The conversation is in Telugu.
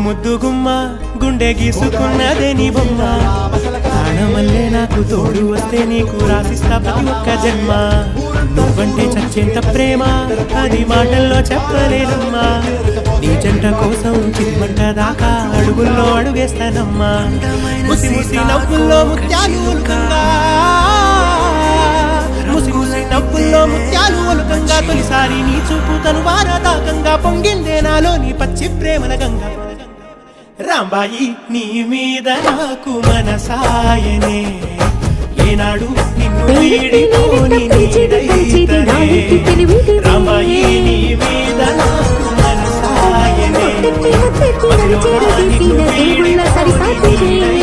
ముద్దు గుమ్మ గుండె గీసుకున్నదే నీ బొమ్మ ప్రాణమల్లే నాకు తోడు వస్తే నీకు రాసిస్తా ప్రతి ఒక్క జన్మ నువ్వంటే చచ్చేంత ప్రేమ అది మాటల్లో చెప్పలేనమ్మా నీ జంట కోసం చిమ్మంట దాకా అడుగుల్లో అడుగేస్తానమ్మా ముసి ముసి నవ్వుల్లో ముత్యాలు ఒలుకంగా ముసి ముసి నవ్వుల్లో ముత్యాలు ఒలుకంగా తొలిసారి నీ చూపు తను వారదాకంగా పొంగిందే నాలో నీ పచ్చి ప్రేమల గంగా రాంబాయి నీ మీద నాకు మనసాయనే ఏనాడు నిన్ను వీడిపోని నీడైతనే రాంబాయి నీ మీద నాకు మనసాయనే మదిలో నిన్ను వీడిపోని